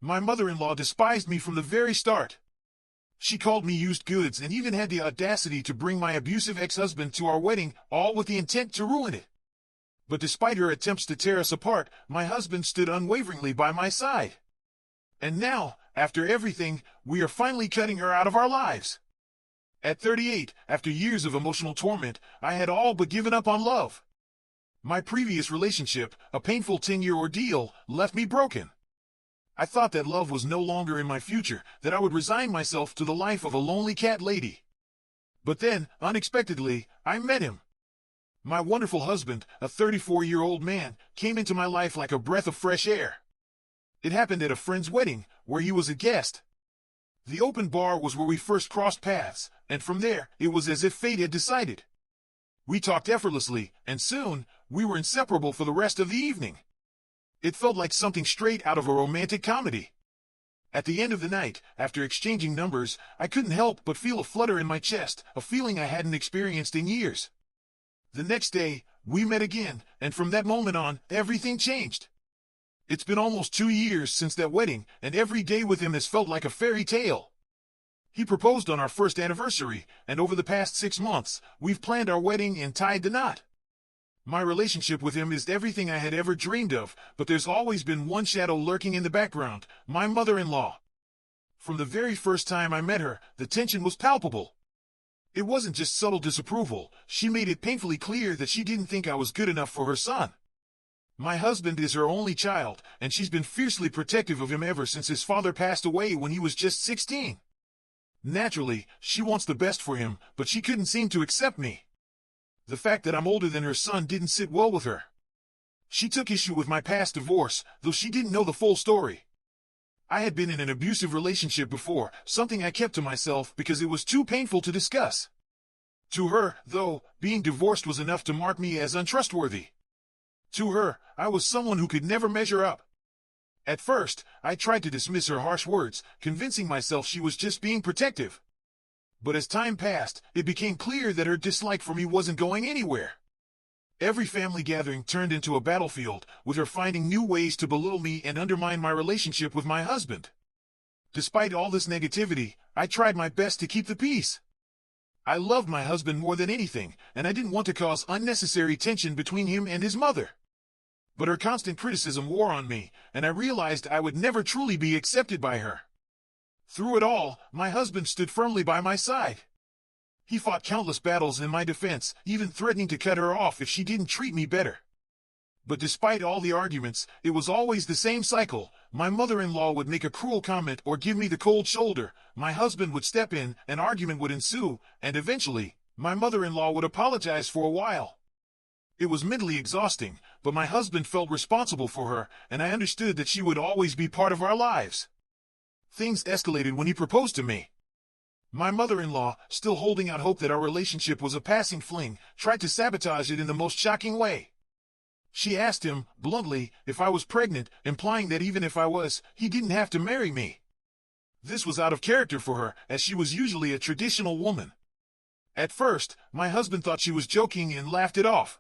My mother-in-law despised me from the very start. She called me used goods and even had the audacity to bring my abusive ex-husband to our wedding, all with the intent to ruin it. But despite her attempts to tear us apart, my husband stood unwaveringly by my side. And now, after everything, we are finally cutting her out of our lives. At 38, after years of emotional torment, I had all but given up on love. My previous relationship, a painful 10-year ordeal, left me broken. I thought that love was no longer in my future, that I would resign myself to the life of a lonely cat lady. But then, unexpectedly, I met him. My wonderful husband, a 34-year-old man, came into my life like a breath of fresh air. It happened at a friend's wedding, where he was a guest. The open bar was where we first crossed paths, and from there, it was as if fate had decided. We talked effortlessly, and soon, we were inseparable for the rest of the evening. It felt like something straight out of a romantic comedy. At the end of the night, after exchanging numbers, I couldn't help but feel a flutter in my chest, a feeling I hadn't experienced in years. The next day, we met again, and from that moment on, everything changed. It's been almost 2 years since that wedding, and every day with him has felt like a fairy tale. He proposed on our first anniversary, and over the past 6 months, we've planned our wedding and tied the knot. My relationship with him is everything I had ever dreamed of, but there's always been one shadow lurking in the background, my mother-in-law. From the very first time I met her, the tension was palpable. It wasn't just subtle disapproval, she made it painfully clear that she didn't think I was good enough for her son. My husband is her only child, and she's been fiercely protective of him ever since his father passed away when he was just 16. Naturally, she wants the best for him, but she couldn't seem to accept me. The fact that I'm older than her son didn't sit well with her. She took issue with my past divorce, though she didn't know the full story. I had been in an abusive relationship before, something I kept to myself because it was too painful to discuss. To her, though, being divorced was enough to mark me as untrustworthy. To her, I was someone who could never measure up. At first, I tried to dismiss her harsh words, convincing myself she was just being protective. But as time passed, it became clear that her dislike for me wasn't going anywhere. Every family gathering turned into a battlefield, with her finding new ways to belittle me and undermine my relationship with my husband. Despite all this negativity, I tried my best to keep the peace. I loved my husband more than anything, and I didn't want to cause unnecessary tension between him and his mother. But her constant criticism wore on me, and I realized I would never truly be accepted by her. Through it all, my husband stood firmly by my side. He fought countless battles in my defense, even threatening to cut her off if she didn't treat me better. But despite all the arguments, it was always the same cycle. My mother-in-law would make a cruel comment or give me the cold shoulder, my husband would step in, an argument would ensue, and eventually, my mother-in-law would apologize for a while. It was mentally exhausting, but my husband felt responsible for her, and I understood that she would always be part of our lives. Things escalated when he proposed to me. My mother-in-law, still holding out hope that our relationship was a passing fling, tried to sabotage it in the most shocking way. She asked him, bluntly, if I was pregnant, implying that even if I was, he didn't have to marry me. This was out of character for her, as she was usually a traditional woman. At first, my husband thought she was joking and laughed it off.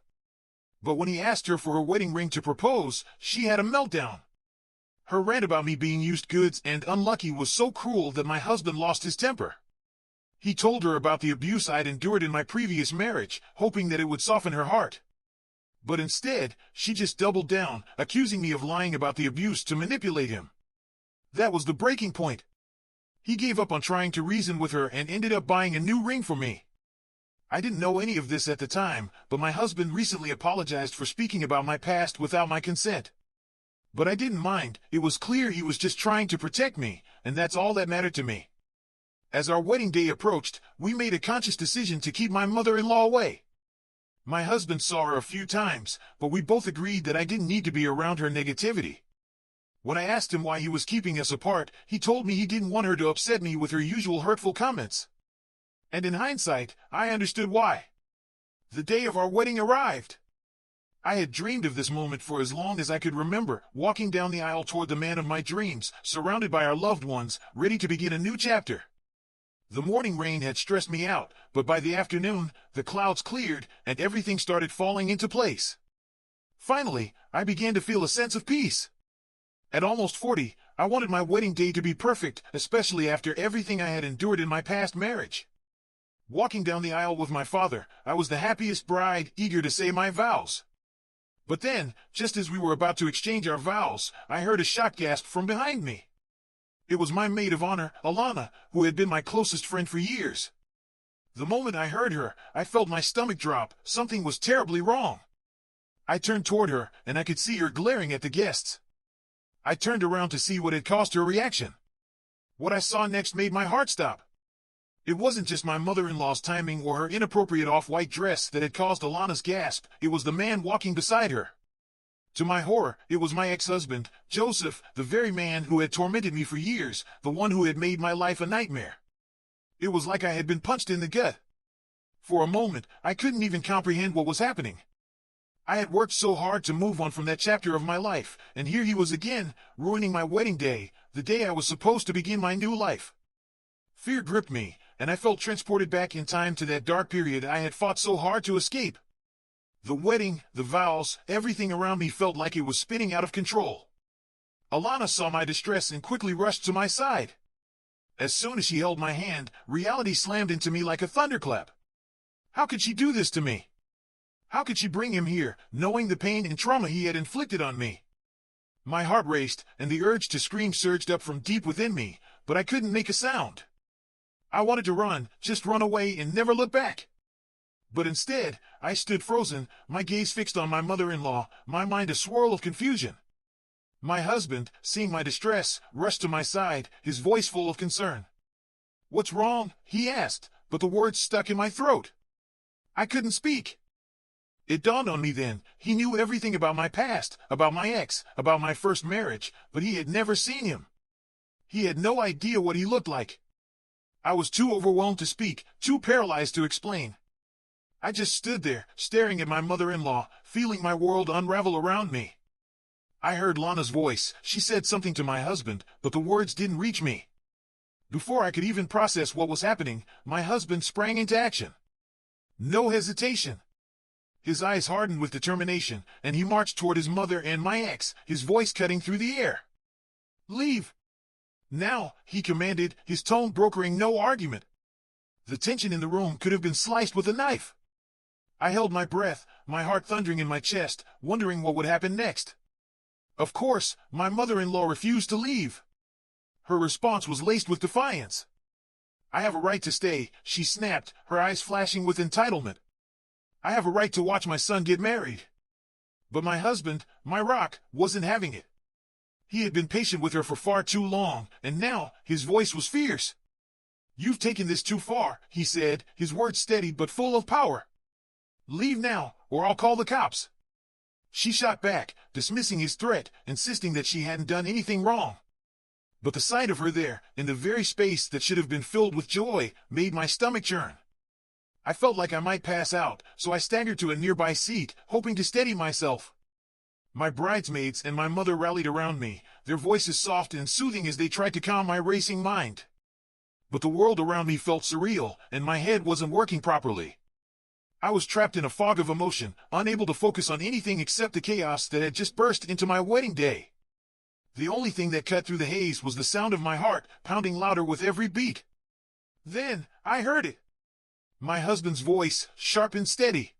But when he asked her for her wedding ring to propose, she had a meltdown. Her rant about me being used goods and unlucky was so cruel that my husband lost his temper. He told her about the abuse I'd endured in my previous marriage, hoping that it would soften her heart. But instead, she just doubled down, accusing me of lying about the abuse to manipulate him. That was the breaking point. He gave up on trying to reason with her and ended up buying a new ring for me. I didn't know any of this at the time, but my husband recently apologized for speaking about my past without my consent. But I didn't mind, it was clear he was just trying to protect me, and that's all that mattered to me. As our wedding day approached, we made a conscious decision to keep my mother-in-law away. My husband saw her a few times, but we both agreed that I didn't need to be around her negativity. When I asked him why he was keeping us apart, he told me he didn't want her to upset me with her usual hurtful comments. And in hindsight, I understood why. The day of our wedding arrived. I had dreamed of this moment for as long as I could remember, walking down the aisle toward the man of my dreams, surrounded by our loved ones, ready to begin a new chapter. The morning rain had stressed me out, but by the afternoon, the clouds cleared, and everything started falling into place. Finally, I began to feel a sense of peace. At almost 40, I wanted my wedding day to be perfect, especially after everything I had endured in my past marriage. Walking down the aisle with my father, I was the happiest bride, eager to say my vows. But then, just as we were about to exchange our vows, I heard a shocked gasp from behind me. It was my maid of honor, Alana, who had been my closest friend for years. The moment I heard her, I felt my stomach drop. Something was terribly wrong. I turned toward her, and I could see her glaring at the guests. I turned around to see what had caused her reaction. What I saw next made my heart stop. It wasn't just my mother-in-law's timing or her inappropriate off-white dress that had caused Alana's gasp, it was the man walking beside her. To my horror, it was my ex-husband, Joseph, the very man who had tormented me for years, the one who had made my life a nightmare. It was like I had been punched in the gut. For a moment, I couldn't even comprehend what was happening. I had worked so hard to move on from that chapter of my life, and here he was again, ruining my wedding day, the day I was supposed to begin my new life. Fear gripped me, and I felt transported back in time to that dark period I had fought so hard to escape. The wedding, the vows, everything around me felt like it was spinning out of control. Alana saw my distress and quickly rushed to my side. As soon as she held my hand, reality slammed into me like a thunderclap. How could she do this to me? How could she bring him here, knowing the pain and trauma he had inflicted on me? My heart raced, and the urge to scream surged up from deep within me, but I couldn't make a sound. I wanted to run, just run away and never look back. But instead, I stood frozen, my gaze fixed on my mother-in-law, my mind a swirl of confusion. My husband, seeing my distress, rushed to my side, his voice full of concern. "What's wrong?" he asked, but the words stuck in my throat. I couldn't speak. It dawned on me then, he knew everything about my past, about my ex, about my first marriage, but he had never seen him. He had no idea what he looked like. I was too overwhelmed to speak, too paralyzed to explain. I just stood there, staring at my mother-in-law, feeling my world unravel around me. I heard Lana's voice. She said something to my husband, but the words didn't reach me. Before I could even process what was happening, my husband sprang into action. No hesitation. His eyes hardened with determination, and he marched toward his mother and my ex, his voice cutting through the air. "Leave! Now," he commanded, his tone brokering no argument. The tension in the room could have been sliced with a knife. I held my breath, my heart thundering in my chest, wondering what would happen next. Of course, my mother-in-law refused to leave. Her response was laced with defiance. "I have a right to stay," she snapped, her eyes flashing with entitlement. "I have a right to watch my son get married." But my husband, my rock, wasn't having it. He had been patient with her for far too long, and now, his voice was fierce. "You've taken this too far," he said, his words steady but full of power. "Leave now, or I'll call the cops." She shot back, dismissing his threat, insisting that she hadn't done anything wrong. But the sight of her there, in the very space that should have been filled with joy, made my stomach churn. I felt like I might pass out, so I staggered to a nearby seat, hoping to steady myself. My bridesmaids and my mother rallied around me, their voices soft and soothing as they tried to calm my racing mind. But the world around me felt surreal, and my head wasn't working properly. I was trapped in a fog of emotion, unable to focus on anything except the chaos that had just burst into my wedding day. The only thing that cut through the haze was the sound of my heart, pounding louder with every beat. Then, I heard it. My husband's voice, sharp and steady.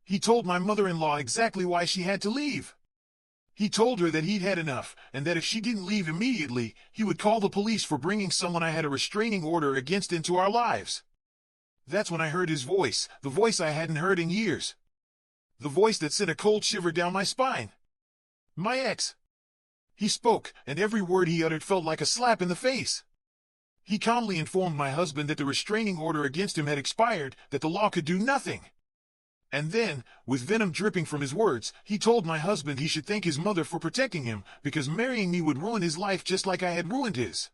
He told my mother-in-law exactly why she had to leave. He told her that he'd had enough, and that if she didn't leave immediately, he would call the police for bringing someone I had a restraining order against into our lives. That's when I heard his voice, the voice I hadn't heard in years. The voice that sent a cold shiver down my spine. My ex. He spoke, and every word he uttered felt like a slap in the face. He calmly informed my husband that the restraining order against him had expired, that the law could do nothing. And then, with venom dripping from his words, he told my husband he should thank his mother for protecting him, because marrying me would ruin his life just like I had ruined his.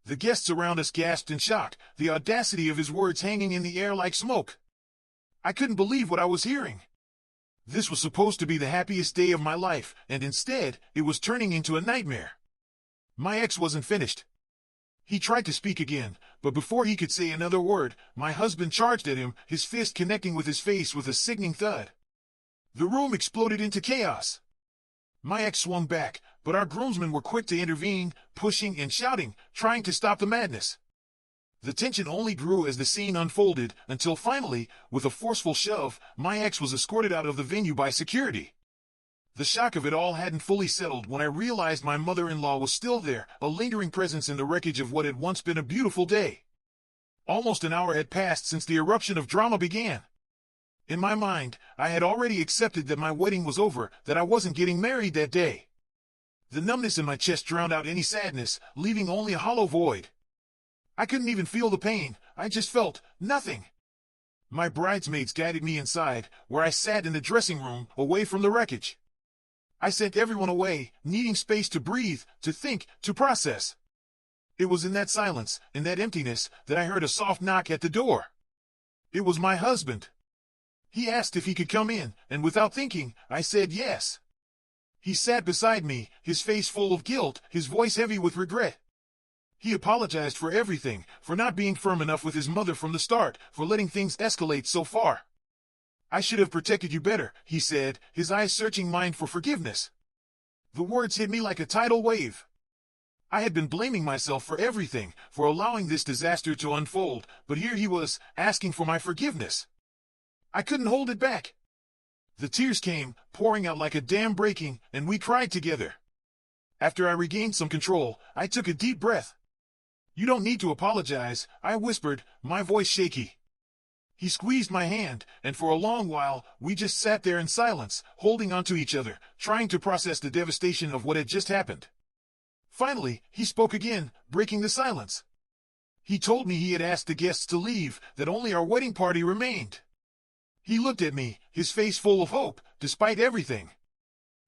The guests around us gasped in shock, the audacity of his words hanging in the air like smoke. I couldn't believe what I was hearing. This was supposed to be the happiest day of my life, and instead, it was turning into a nightmare. My ex wasn't finished. He tried to speak again, but before he could say another word, my husband charged at him, his fist connecting with his face with a sickening thud. The room exploded into chaos. My ex swung back, but our groomsmen were quick to intervene, pushing and shouting, trying to stop the madness. The tension only grew as the scene unfolded, until finally, with a forceful shove, my ex was escorted out of the venue by security. The shock of it all hadn't fully settled when I realized my mother-in-law was still there, a lingering presence in the wreckage of what had once been a beautiful day. Almost an hour had passed since the eruption of drama began. In my mind, I had already accepted that my wedding was over, that I wasn't getting married that day. The numbness in my chest drowned out any sadness, leaving only a hollow void. I couldn't even feel the pain, I just felt nothing. My bridesmaids guided me inside, where I sat in the dressing room, away from the wreckage. I sent everyone away, needing space to breathe, to think, to process. It was in that silence, in that emptiness, that I heard a soft knock at the door. It was my husband. He asked if he could come in, and without thinking, I said yes. He sat beside me, his face full of guilt, his voice heavy with regret. He apologized for everything, for not being firm enough with his mother from the start, for letting things escalate so far. I should have protected you better, he said, his eyes searching mine for forgiveness. The words hit me like a tidal wave. I had been blaming myself for everything, for allowing this disaster to unfold, but here he was, asking for my forgiveness. I couldn't hold it back. The tears came, pouring out like a dam breaking, and we cried together. After I regained some control, I took a deep breath. You don't need to apologize, I whispered, my voice shaky. He squeezed my hand, and for a long while, we just sat there in silence, holding onto each other, trying to process the devastation of what had just happened. Finally, he spoke again, breaking the silence. He told me he had asked the guests to leave, that only our wedding party remained. He looked at me, his face full of hope, despite everything.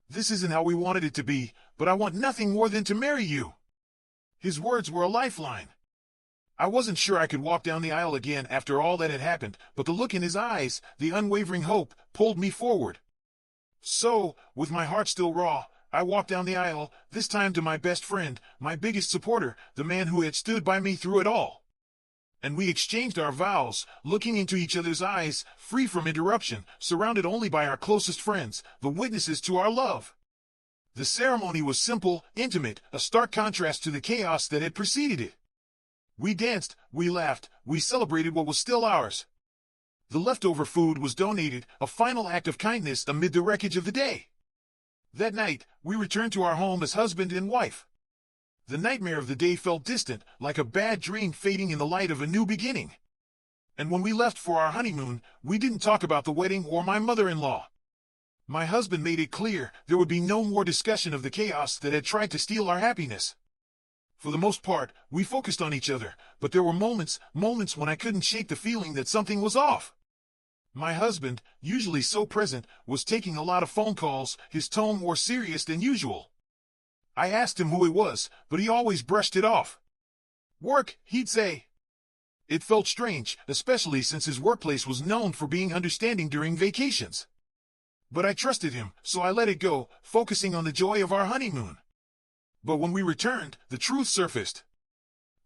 This isn't how we wanted it to be, but I want nothing more than to marry you. His words were a lifeline. I wasn't sure I could walk down the aisle again after all that had happened, but the look in his eyes, the unwavering hope, pulled me forward. So, with my heart still raw, I walked down the aisle, this time to my best friend, my biggest supporter, the man who had stood by me through it all. And we exchanged our vows, looking into each other's eyes, free from interruption, surrounded only by our closest friends, the witnesses to our love. The ceremony was simple, intimate, a stark contrast to the chaos that had preceded it. We danced, we laughed, we celebrated what was still ours. The leftover food was donated, a final act of kindness amid the wreckage of the day. That night, we returned to our home as husband and wife. The nightmare of the day felt distant, like a bad dream fading in the light of a new beginning. And when we left for our honeymoon, we didn't talk about the wedding or my mother-in-law. My husband made it clear there would be no more discussion of the chaos that had tried to steal our happiness. For the most part, we focused on each other, but there were moments when I couldn't shake the feeling that something was off. My husband, usually so present, was taking a lot of phone calls, his tone more serious than usual. I asked him who it was, but he always brushed it off. Work, he'd say. It felt strange, especially since his workplace was known for being understanding during vacations. But I trusted him, so I let it go, focusing on the joy of our honeymoon. But when we returned, the truth surfaced.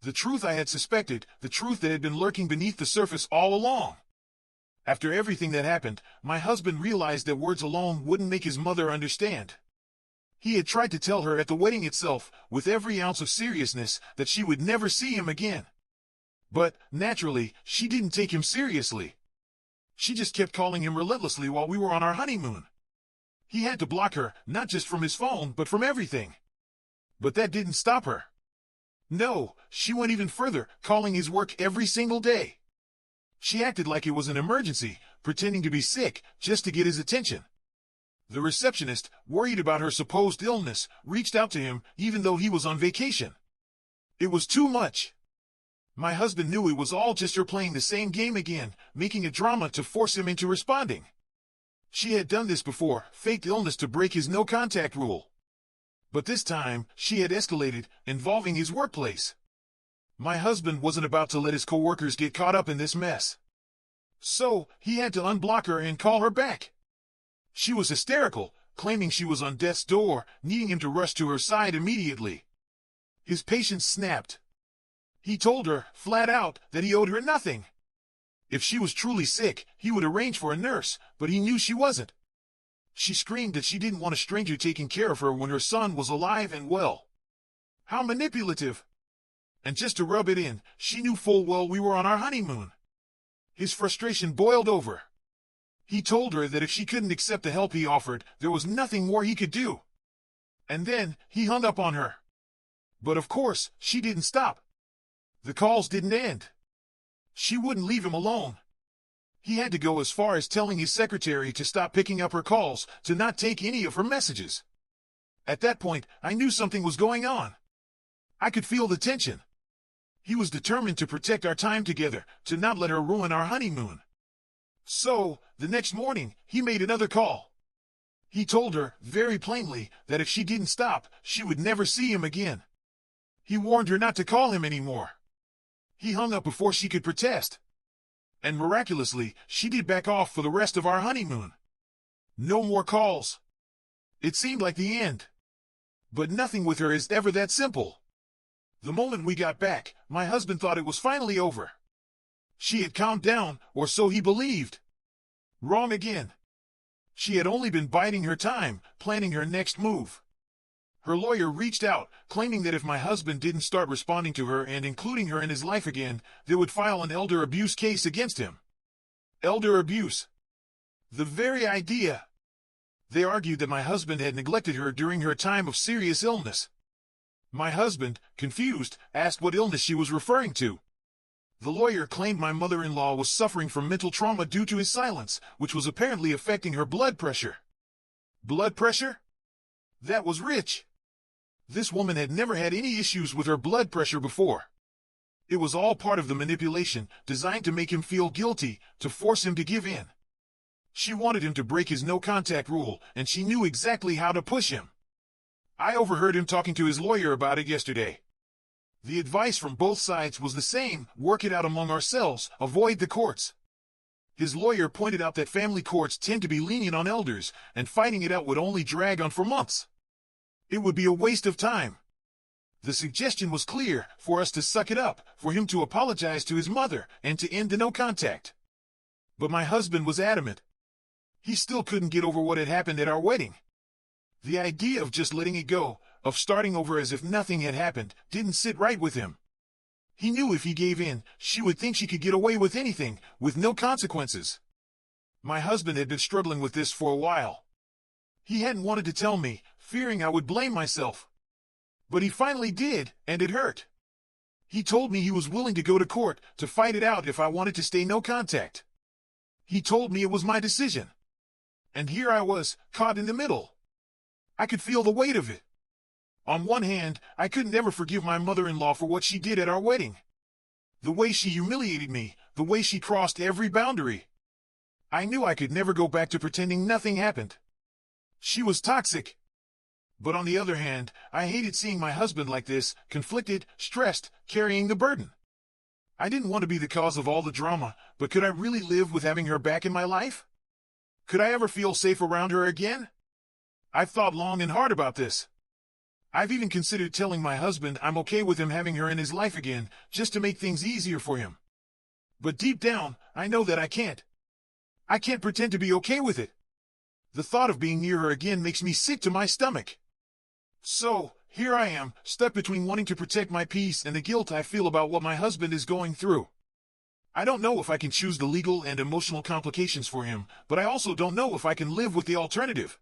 The truth I had suspected, the truth that had been lurking beneath the surface all along. After everything that happened, my husband realized that words alone wouldn't make his mother understand. He had tried to tell her at the wedding itself, with every ounce of seriousness, that she would never see him again. But, naturally, she didn't take him seriously. She just kept calling him relentlessly while we were on our honeymoon. He had to block her, not just from his phone, but from everything. But that didn't stop her. No, she went even further, calling his work every single day. She acted like it was an emergency, pretending to be sick, just to get his attention. The receptionist, worried about her supposed illness, reached out to him, even though he was on vacation. It was too much. My husband knew it was all just her playing the same game again, making a drama to force him into responding. She had done this before, faked illness to break his no-contact rule. But this time, she had escalated, involving his workplace. My husband wasn't about to let his coworkers get caught up in this mess. So, he had to unblock her and call her back. She was hysterical, claiming she was on death's door, needing him to rush to her side immediately. His patience snapped. He told her, flat out, that he owed her nothing. If she was truly sick, he would arrange for a nurse, but he knew she wasn't. She screamed that she didn't want a stranger taking care of her when her son was alive and well. How manipulative! And just to rub it in, she knew full well we were on our honeymoon. His frustration boiled over. He told her that if she couldn't accept the help he offered, there was nothing more he could do. And then, he hung up on her. But of course, she didn't stop. The calls didn't end. She wouldn't leave him alone. He had to go as far as telling his secretary to stop picking up her calls, to not take any of her messages. At that point, I knew something was going on. I could feel the tension. He was determined to protect our time together, to not let her ruin our honeymoon. So, the next morning, he made another call. He told her, very plainly, that if she didn't stop, she would never see him again. He warned her not to call him anymore. He hung up before she could protest. And miraculously, she did back off for the rest of our honeymoon. No more calls. It seemed like the end. But nothing with her is ever that simple. The moment we got back, my husband thought it was finally over. She had calmed down, or so he believed. Wrong again. She had only been biding her time, planning her next move. Her lawyer reached out, claiming that if my husband didn't start responding to her and including her in his life again, they would file an elder abuse case against him. Elder abuse. The very idea. They argued that my husband had neglected her during her time of serious illness. My husband, confused, asked what illness she was referring to. The lawyer claimed my mother-in-law was suffering from mental trauma due to his silence, which was apparently affecting her blood pressure. Blood pressure? That was rich. This woman had never had any issues with her blood pressure before. It was all part of the manipulation, designed to make him feel guilty, to force him to give in. She wanted him to break his no-contact rule, and she knew exactly how to push him. I overheard him talking to his lawyer about it yesterday. The advice from both sides was the same: work it out among ourselves, avoid the courts. His lawyer pointed out that family courts tend to be lenient on elders, and fighting it out would only drag on for months. It would be a waste of time. The suggestion was clear: for us to suck it up, for him to apologize to his mother, and to end the no-contact. But my husband was adamant. He still couldn't get over what had happened at our wedding. The idea of just letting it go, of starting over as if nothing had happened, didn't sit right with him. He knew if he gave in, she would think she could get away with anything, with no consequences. My husband had been struggling with this for a while. He hadn't wanted to tell me, fearing I would blame myself. But he finally did, and it hurt. He told me he was willing to go to court, to fight it out if I wanted to stay no contact. He told me it was my decision. And here I was, caught in the middle. I could feel the weight of it. On one hand, I couldn't ever forgive my mother-in-law for what she did at our wedding. The way she humiliated me, the way she crossed every boundary. I knew I could never go back to pretending nothing happened. She was toxic. But on the other hand, I hated seeing my husband like this, conflicted, stressed, carrying the burden. I didn't want to be the cause of all the drama, but could I really live with having her back in my life? Could I ever feel safe around her again? I've thought long and hard about this. I've even considered telling my husband I'm okay with him having her in his life again, just to make things easier for him. But deep down, I know that I can't. I can't pretend to be okay with it. The thought of being near her again makes me sick to my stomach. So, here I am, stuck between wanting to protect my peace and the guilt I feel about what my husband is going through. I don't know if I can choose the legal and emotional complications for him, but I also don't know if I can live with the alternative.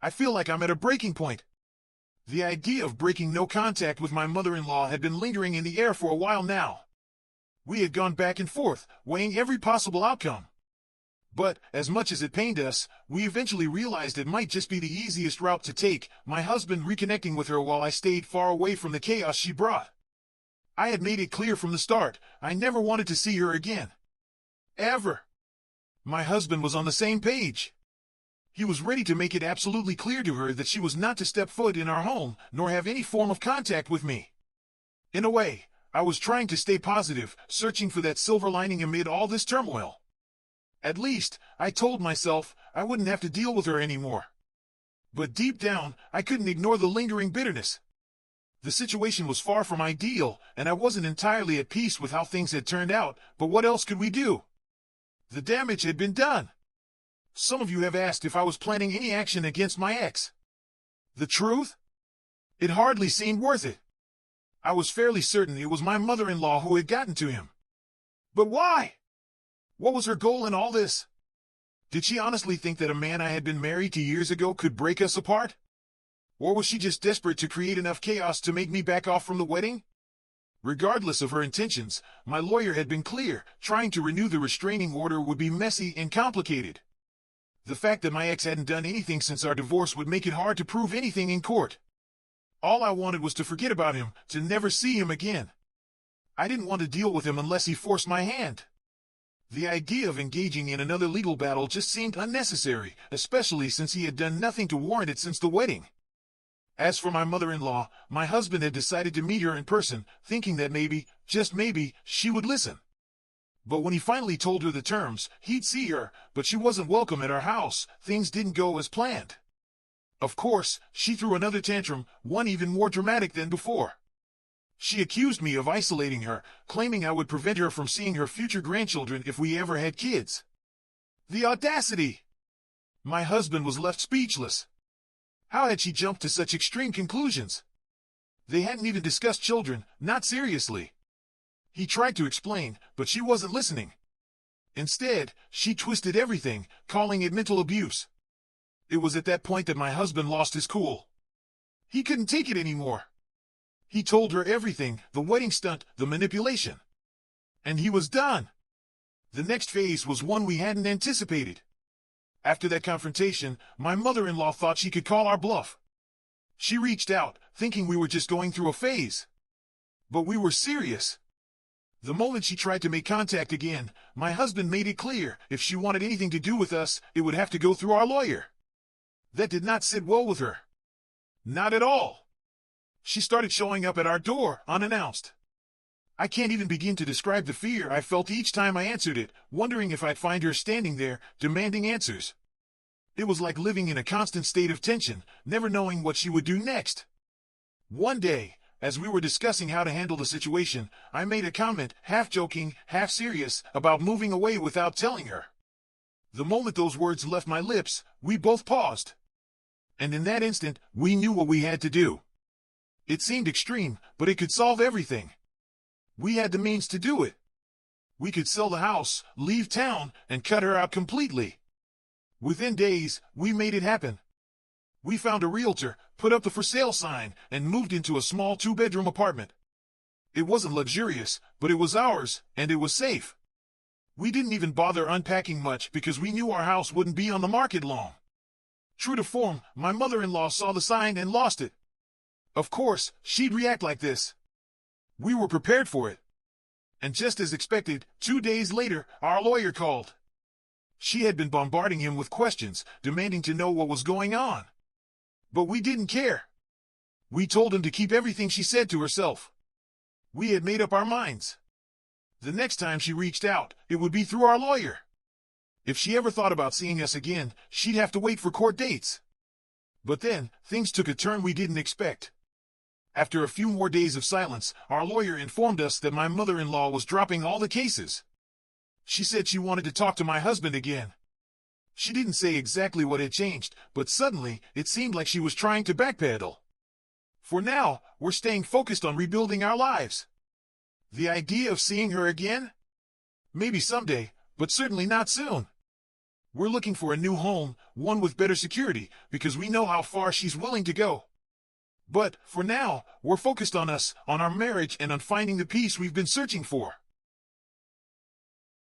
I feel like I'm at a breaking point. The idea of breaking no contact with my mother-in-law had been lingering in the air for a while now. We had gone back and forth, weighing every possible outcome. But, as much as it pained us, we eventually realized it might just be the easiest route to take, my husband reconnecting with her while I stayed far away from the chaos she brought. I had made it clear from the start, I never wanted to see her again. Ever. My husband was on the same page. He was ready to make it absolutely clear to her that she was not to step foot in our home, nor have any form of contact with me. In a way, I was trying to stay positive, searching for that silver lining amid all this turmoil. At least, I told myself, I wouldn't have to deal with her anymore. But deep down, I couldn't ignore the lingering bitterness. The situation was far from ideal, and I wasn't entirely at peace with how things had turned out, but what else could we do? The damage had been done. Some of you have asked if I was planning any action against my ex. The truth? It hardly seemed worth it. I was fairly certain it was my mother-in-law who had gotten to him. But why? What was her goal in all this? Did she honestly think that a man I had been married to years ago could break us apart? Or was she just desperate to create enough chaos to make me back off from the wedding? Regardless of her intentions, my lawyer had been clear. Trying to renew the restraining order would be messy and complicated. The fact that my ex hadn't done anything since our divorce would make it hard to prove anything in court. All I wanted was to forget about him, to never see him again. I didn't want to deal with him unless he forced my hand. The idea of engaging in another legal battle just seemed unnecessary, especially since he had done nothing to warrant it since the wedding. As for my mother-in-law, my husband had decided to meet her in person, thinking that maybe, just maybe, she would listen. But when he finally told her the terms, he'd see her, but she wasn't welcome at our house. Things didn't go as planned. Of course, she threw another tantrum, one even more dramatic than before. She accused me of isolating her, claiming I would prevent her from seeing her future grandchildren if we ever had kids. The audacity! My husband was left speechless. How had she jumped to such extreme conclusions? They hadn't even discussed children, not seriously. He tried to explain, but she wasn't listening. Instead, she twisted everything, calling it mental abuse. It was at that point that my husband lost his cool. He couldn't take it anymore. He told her everything, the wedding stunt, the manipulation. And he was done. The next phase was one we hadn't anticipated. After that confrontation, my mother-in-law thought she could call our bluff. She reached out, thinking we were just going through a phase. But we were serious. The moment she tried to make contact again, my husband made it clear if she wanted anything to do with us, it would have to go through our lawyer. That did not sit well with her. Not at all. She started showing up at our door, unannounced. I can't even begin to describe the fear I felt each time I answered it, wondering if I'd find her standing there, demanding answers. It was like living in a constant state of tension, never knowing what she would do next. One day, as we were discussing how to handle the situation, I made a comment, half joking, half serious, about moving away without telling her. The moment those words left my lips, we both paused. And in that instant, we knew what we had to do. It seemed extreme, but it could solve everything. We had the means to do it. We could sell the house, leave town, and cut her out completely. Within days, we made it happen. We found a realtor, put up the for sale sign, and moved into a small 2-bedroom apartment. It wasn't luxurious, but it was ours, and it was safe. We didn't even bother unpacking much because we knew our house wouldn't be on the market long. True to form, my mother-in-law saw the sign and lost it. Of course, she'd react like this. We were prepared for it. And just as expected, 2 days later, our lawyer called. She had been bombarding him with questions, demanding to know what was going on. But we didn't care. We told him to keep everything she said to herself. We had made up our minds. The next time she reached out, it would be through our lawyer. If she ever thought about seeing us again, she'd have to wait for court dates. But then, things took a turn we didn't expect. After a few more days of silence, our lawyer informed us that my mother-in-law was dropping all the cases. She said she wanted to talk to my husband again. She didn't say exactly what had changed, but suddenly, it seemed like she was trying to backpedal. For now, we're staying focused on rebuilding our lives. The idea of seeing her again? Maybe someday, but certainly not soon. We're looking for a new home, one with better security, because we know how far she's willing to go. But, for now, we're focused on us, on our marriage, and on finding the peace we've been searching for.